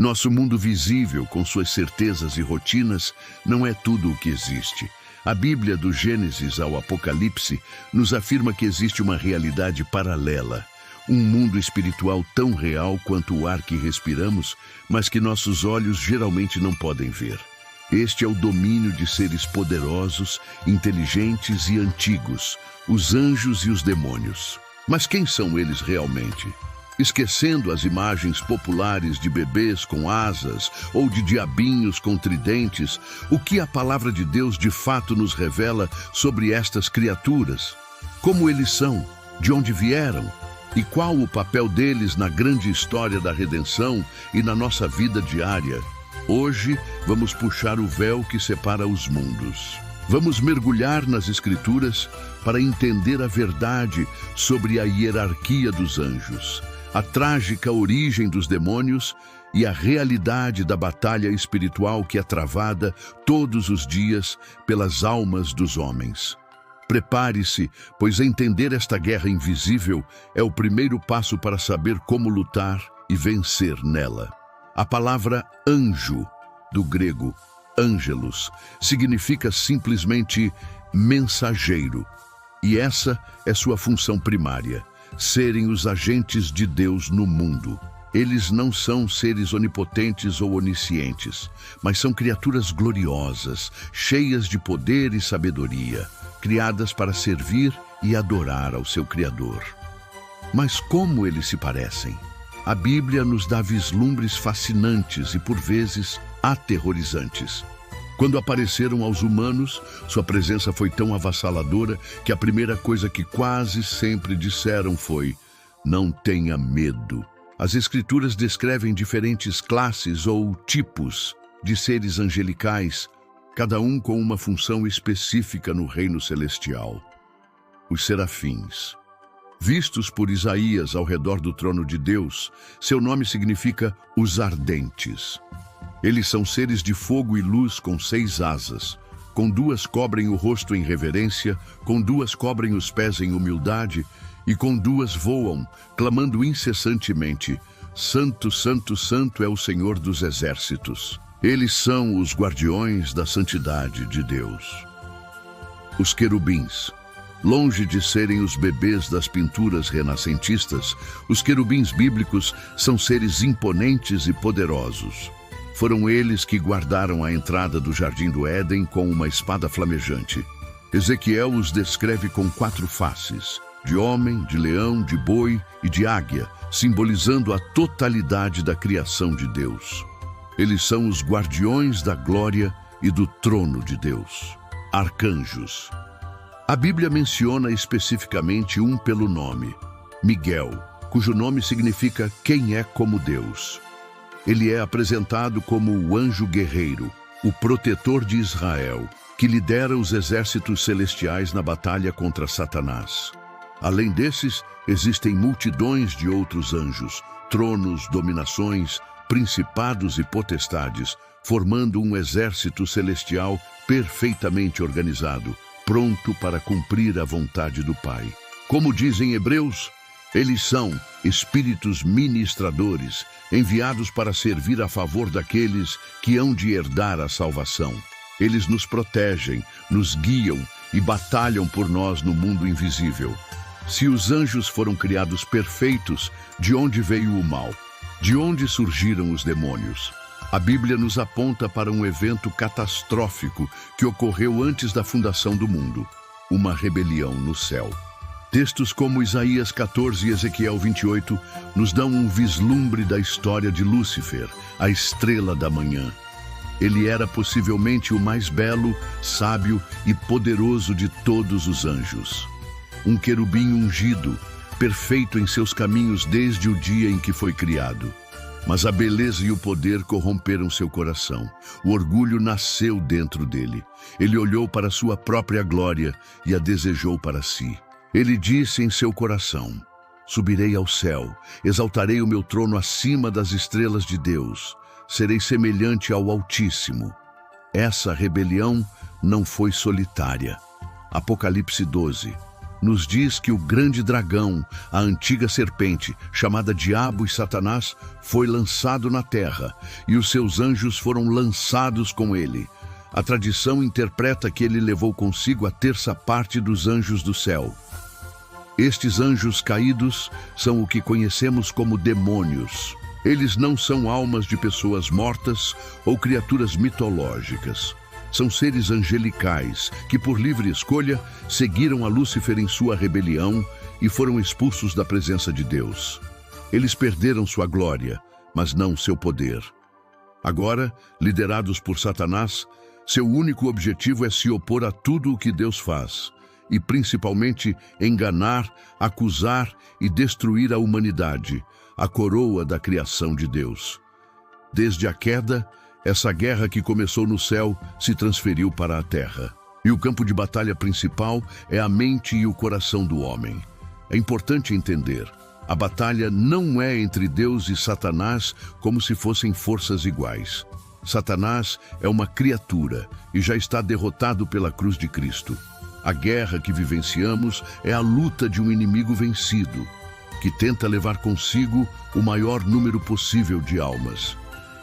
Nosso mundo visível, com suas certezas e rotinas, não é tudo o que existe. A Bíblia, do Gênesis ao Apocalipse, nos afirma que existe uma realidade paralela, um mundo espiritual tão real quanto o ar que respiramos, mas que nossos olhos geralmente não podem ver. Este é o domínio de seres poderosos, inteligentes e antigos, os anjos e os demônios. Mas quem são eles realmente? Esquecendo as imagens populares de bebês com asas ou de diabinhos com tridentes, o que a palavra de Deus de fato nos revela sobre estas criaturas? Como eles são? De onde vieram? E qual o papel deles na grande história da redenção e na nossa vida diária? Hoje, vamos puxar o véu que separa os mundos. Vamos mergulhar nas Escrituras para entender a verdade sobre a hierarquia dos anjos, a trágica origem dos demônios e a realidade da batalha espiritual que é travada todos os dias pelas almas dos homens. Prepare-se, pois entender esta guerra invisível é o primeiro passo para saber como lutar e vencer nela. A palavra anjo, do grego ângelos, significa simplesmente mensageiro, e essa é sua função primária: serem os agentes de Deus no mundo. Eles não são seres onipotentes ou oniscientes, mas são criaturas gloriosas, cheias de poder e sabedoria, criadas para servir e adorar ao seu Criador. Mas como eles se parecem? A Bíblia nos dá vislumbres fascinantes e, por vezes, aterrorizantes. Quando apareceram aos humanos, sua presença foi tão avassaladora que a primeira coisa que quase sempre disseram foi: não tenha medo. As Escrituras descrevem diferentes classes ou tipos de seres angelicais, cada um com uma função específica no reino celestial. Os serafins. Vistos por Isaías ao redor do trono de Deus, seu nome significa os ardentes. Eles são seres de fogo e luz com 6 asas. Com 2 cobrem o rosto em reverência, com 2 cobrem os pés em humildade, e com 2 voam, clamando incessantemente: Santo, Santo, Santo é o Senhor dos exércitos. Eles são os guardiões da santidade de Deus. Os querubins. Longe de serem os bebês das pinturas renascentistas, os querubins bíblicos são seres imponentes e poderosos. Foram eles que guardaram a entrada do Jardim do Éden com uma espada flamejante. Ezequiel os descreve com 4 faces: de homem, de leão, de boi e de águia, simbolizando a totalidade da criação de Deus. Eles são os guardiões da glória e do trono de Deus. Arcanjos. A Bíblia menciona especificamente um pelo nome: Miguel, cujo nome significa quem é como Deus. Ele é apresentado como o anjo guerreiro, o protetor de Israel, que lidera os exércitos celestiais na batalha contra Satanás. Além desses, existem multidões de outros anjos, tronos, dominações, principados e potestades, formando um exército celestial perfeitamente organizado, pronto para cumprir a vontade do Pai. Como dizem Hebreus, eles são espíritos ministradores, enviados para servir a favor daqueles que hão de herdar a salvação. Eles nos protegem, nos guiam e batalham por nós no mundo invisível. Se os anjos foram criados perfeitos, de onde veio o mal? De onde surgiram os demônios? A Bíblia nos aponta para um evento catastrófico que ocorreu antes da fundação do mundo: uma rebelião no céu. Textos como Isaías 14 e Ezequiel 28 nos dão um vislumbre da história de Lúcifer, a estrela da manhã. Ele era possivelmente o mais belo, sábio e poderoso de todos os anjos. Um querubim ungido, perfeito em seus caminhos desde o dia em que foi criado. Mas a beleza e o poder corromperam seu coração. O orgulho nasceu dentro dele. Ele olhou para sua própria glória e a desejou para si. Ele disse em seu coração: subirei ao céu, exaltarei o meu trono acima das estrelas de Deus, serei semelhante ao Altíssimo. Essa rebelião não foi solitária. Apocalipse 12. nos diz que o grande dragão, a antiga serpente, chamada Diabo e Satanás, foi lançado na terra, e os seus anjos foram lançados com ele. A tradição interpreta que ele levou consigo a terça parte dos anjos do céu. Estes anjos caídos são o que conhecemos como demônios. Eles não são almas de pessoas mortas ou criaturas mitológicas. São seres angelicais que, por livre escolha, seguiram a Lúcifer em sua rebelião e foram expulsos da presença de Deus. Eles perderam sua glória, mas não seu poder. Agora, liderados por Satanás, seu único objetivo é se opor a tudo o que Deus faz, e principalmente enganar, acusar e destruir a humanidade, a coroa da criação de Deus. Desde a queda, essa guerra que começou no céu se transferiu para a terra. E o campo de batalha principal é a mente e o coração do homem. É importante entender, a batalha não é entre Deus e Satanás como se fossem forças iguais. Satanás é uma criatura e já está derrotado pela cruz de Cristo. A guerra que vivenciamos é a luta de um inimigo vencido, que tenta levar consigo o maior número possível de almas.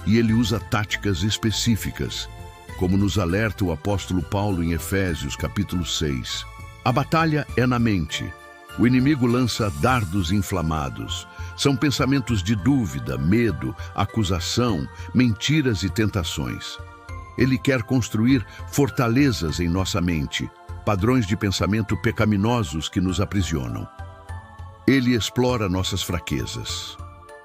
E ele usa táticas específicas, como nos alerta o apóstolo Paulo em Efésios, capítulo 6. A batalha é na mente. O inimigo lança dardos inflamados. São pensamentos de dúvida, medo, acusação, mentiras e tentações. Ele quer construir fortalezas em nossa mente, padrões de pensamento pecaminosos que nos aprisionam. Ele explora nossas fraquezas.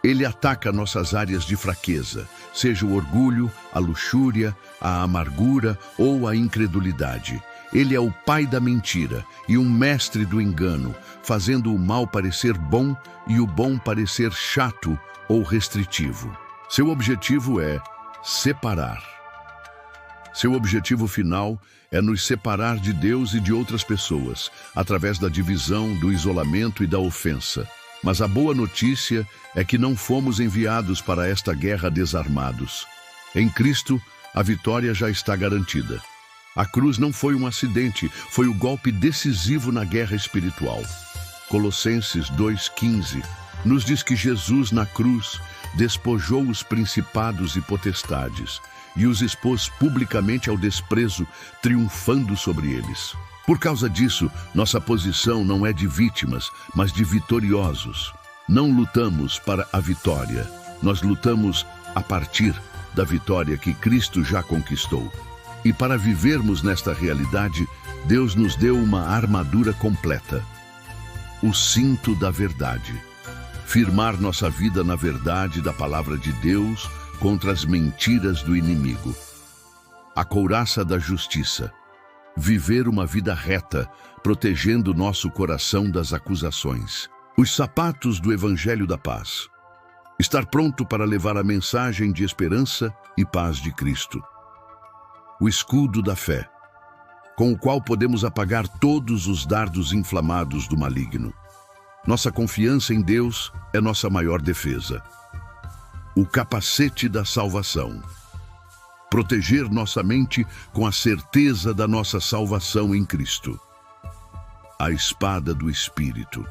Ele ataca nossas áreas de fraqueza, seja o orgulho, a luxúria, a amargura ou a incredulidade. Ele é o pai da mentira e um mestre do engano, fazendo o mal parecer bom e o bom parecer chato ou restritivo. Seu objetivo é separar. Seu objetivo final é nos separar de Deus e de outras pessoas, através da divisão, do isolamento e da ofensa. Mas a boa notícia é que não fomos enviados para esta guerra desarmados. Em Cristo, a vitória já está garantida. A cruz não foi um acidente, foi o golpe decisivo na guerra espiritual. Colossenses 2,15 nos diz que Jesus, na cruz, despojou os principados e potestades e os expôs publicamente ao desprezo, triunfando sobre eles. Por causa disso, nossa posição não é de vítimas, mas de vitoriosos. Não lutamos para a vitória, nós lutamos a partir da vitória que Cristo já conquistou. E para vivermos nesta realidade, Deus nos deu uma armadura completa. O cinto da verdade. Firmar nossa vida na verdade da palavra de Deus contra as mentiras do inimigo. A couraça da justiça. Viver uma vida reta, protegendo nosso coração das acusações. Os sapatos do Evangelho da Paz. Estar pronto para levar a mensagem de esperança e paz de Cristo. O escudo da fé, com o qual podemos apagar todos os dardos inflamados do maligno. Nossa confiança em Deus é nossa maior defesa. O capacete da salvação. Proteger nossa mente com a certeza da nossa salvação em Cristo. A espada do Espírito,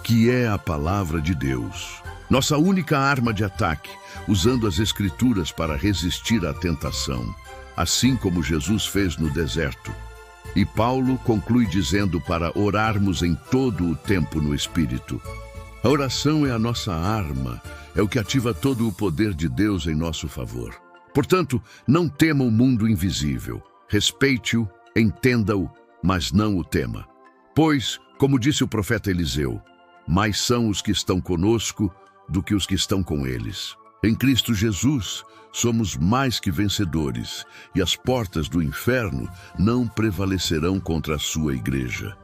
que é a palavra de Deus. Nossa única arma de ataque, usando as Escrituras para resistir à tentação, assim como Jesus fez no deserto. E Paulo conclui dizendo para orarmos em todo o tempo no Espírito. A oração é a nossa arma, é o que ativa todo o poder de Deus em nosso favor. Portanto, não tema o mundo invisível. Respeite-o, entenda-o, mas não o tema. Pois, como disse o profeta Eliseu, mais são os que estão conosco do que os que estão com eles. Em Cristo Jesus, somos mais que vencedores, e as portas do inferno não prevalecerão contra a sua igreja.